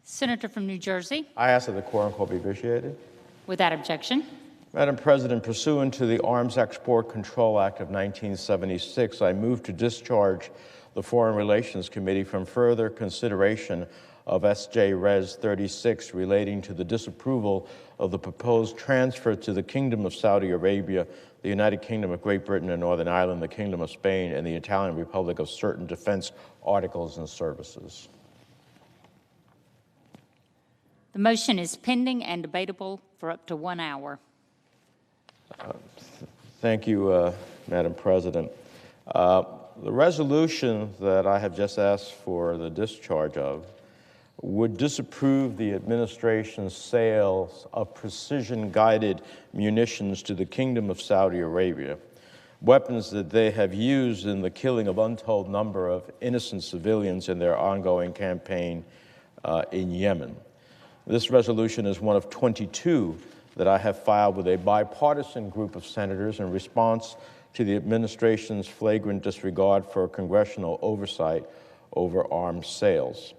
Senator from New Jersey. I ask that the quorum call be vitiated. Without objection. Madam President, pursuant to the Arms Export Control Act of 1976, I move to discharge the Foreign Relations Committee from further consideration of S.J. Res. 36 relating to the disapproval of the proposed transfer to the Kingdom of Saudi Arabia, the United Kingdom of Great Britain and Northern Ireland, the Kingdom of Spain, and the Italian Republic of certain defense articles and services. The motion is pending and debatable for up to 1 hour. Thank you, Madam President. The resolution that I have just asked for the discharge of would disapprove the administration's sales of precision-guided munitions to the Kingdom of Saudi Arabia, weapons that they have used in the killing of untold number of innocent civilians in their ongoing campaign in Yemen. This resolution is one of 22 that I have filed with a bipartisan group of senators in response to the administration's flagrant disregard for congressional oversight over arms sales.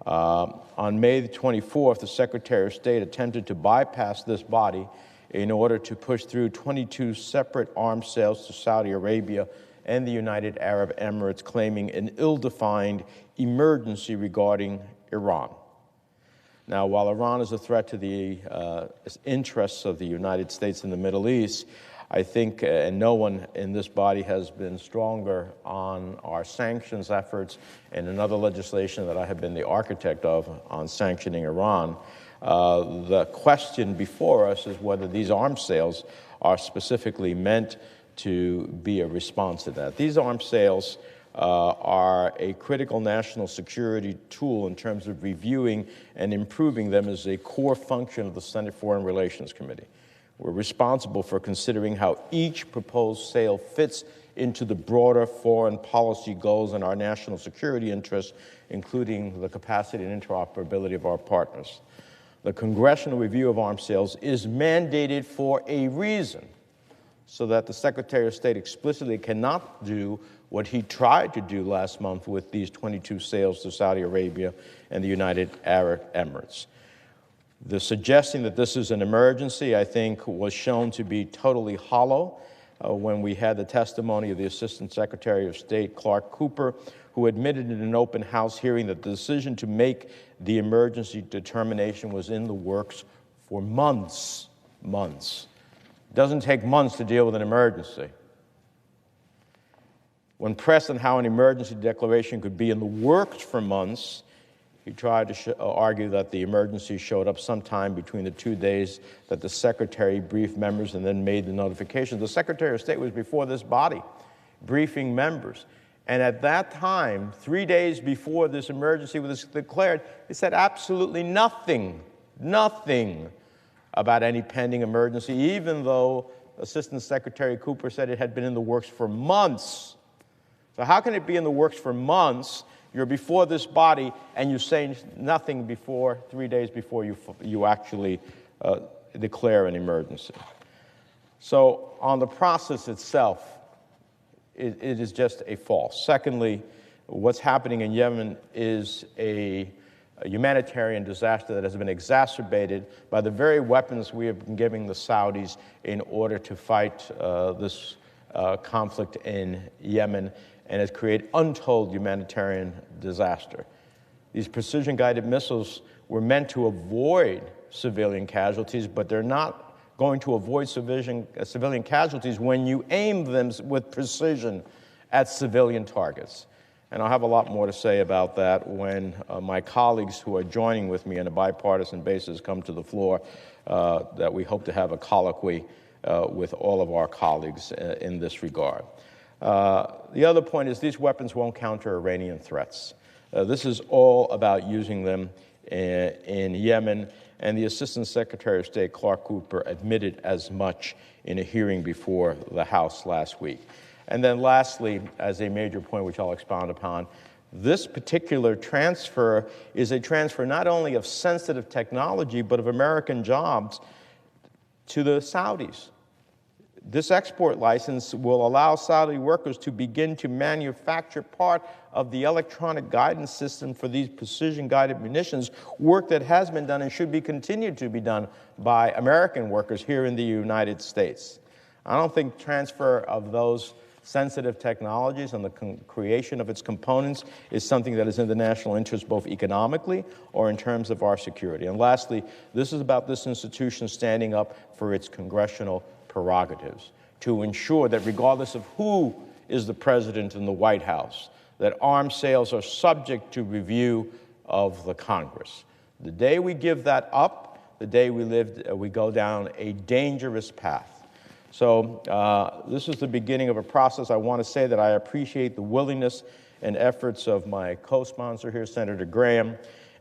On May the 24th, the Secretary of State attempted to bypass this body in order to push through 22 separate arms sales to Saudi Arabia and the United Arab Emirates, claiming an ill-defined emergency regarding Iran. Now, while Iran is a threat to the interests of the United States in the Middle East, I think, and no one in this body has been stronger on our sanctions efforts and another legislation that I have been the architect of on sanctioning Iran. The question before us is whether these arms sales are specifically meant to be a response to that. These arms sales are a critical national security tool in terms of reviewing and improving them as a core function of the Senate Foreign Relations Committee. We're responsible for considering how each proposed sale fits into the broader foreign policy goals and our national security interests, including the capacity and interoperability of our partners. The congressional review of arms sales is mandated for a reason, so that the Secretary of State explicitly cannot do what he tried to do last month with these 22 sales to Saudi Arabia and the United Arab Emirates. The suggesting that this is an emergency, I think, was shown to be totally hollow when we had the testimony of the Assistant Secretary of State, Clark Cooper, who admitted in an open house hearing that the decision to make the emergency determination was in the works for months. It doesn't take months to deal with an emergency. When pressed on how an emergency declaration could be in the works for months, he tried to argue that the emergency showed up sometime between the 2 days that the Secretary briefed members and then made the notification. The Secretary of State was before this body, briefing members. And at that time, 3 days before this emergency was declared, he said absolutely nothing about any pending emergency, even though Assistant Secretary Cooper said it had been in the works for months. So how can it be in the works for months? You're before this body, and you say nothing before 3 days before you actually declare an emergency. So on the process itself, it is just a false. Secondly, what's happening in Yemen is a humanitarian disaster that has been exacerbated by the very weapons we have been giving the Saudis in order to fight this conflict in Yemen, and has created untold humanitarian disaster. These precision-guided missiles were meant to avoid civilian casualties, but they're not going to avoid civilian casualties when you aim them with precision at civilian targets. And I'll have a lot more to say about that when my colleagues who are joining with me on a bipartisan basis come to the floor, that we hope to have a colloquy with all of our colleagues in this regard. The other point is these weapons won't counter Iranian threats. This is all about using them in Yemen, and the Assistant Secretary of State, Clark Cooper, admitted as much in a hearing before the House last week. And then lastly, as a major point which I'll expound upon, this particular transfer is a transfer not only of sensitive technology, but of American jobs to the Saudis. This export license will allow Saudi workers to begin to manufacture part of the electronic guidance system for these precision-guided munitions, work that has been done and should be continued to be done by American workers here in the United States. I don't think transfer of those sensitive technologies and the creation of its components is something that is in the national interest both economically or in terms of our security. And lastly, this is about this institution standing up for its congressional prerogatives to ensure that regardless of who is the president in the White House, that arms sales are subject to review of the Congress. The day we give that up, the day we go down a dangerous path. So this is the beginning of a process. I want to say that I appreciate the willingness and efforts of my co-sponsor here, Senator Graham,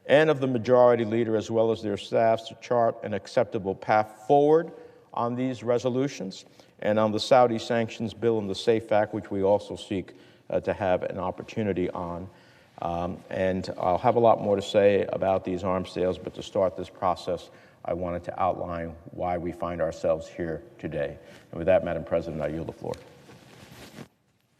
and of the majority leader as well as their staffs to chart an acceptable path forward on these resolutions and on the Saudi sanctions bill and the SAFE Act, which we also seek to have an opportunity on. And I'll have a lot more to say about these arms sales, but to start this process, I wanted to outline why we find ourselves here today. And with that, Madam President, I yield the floor.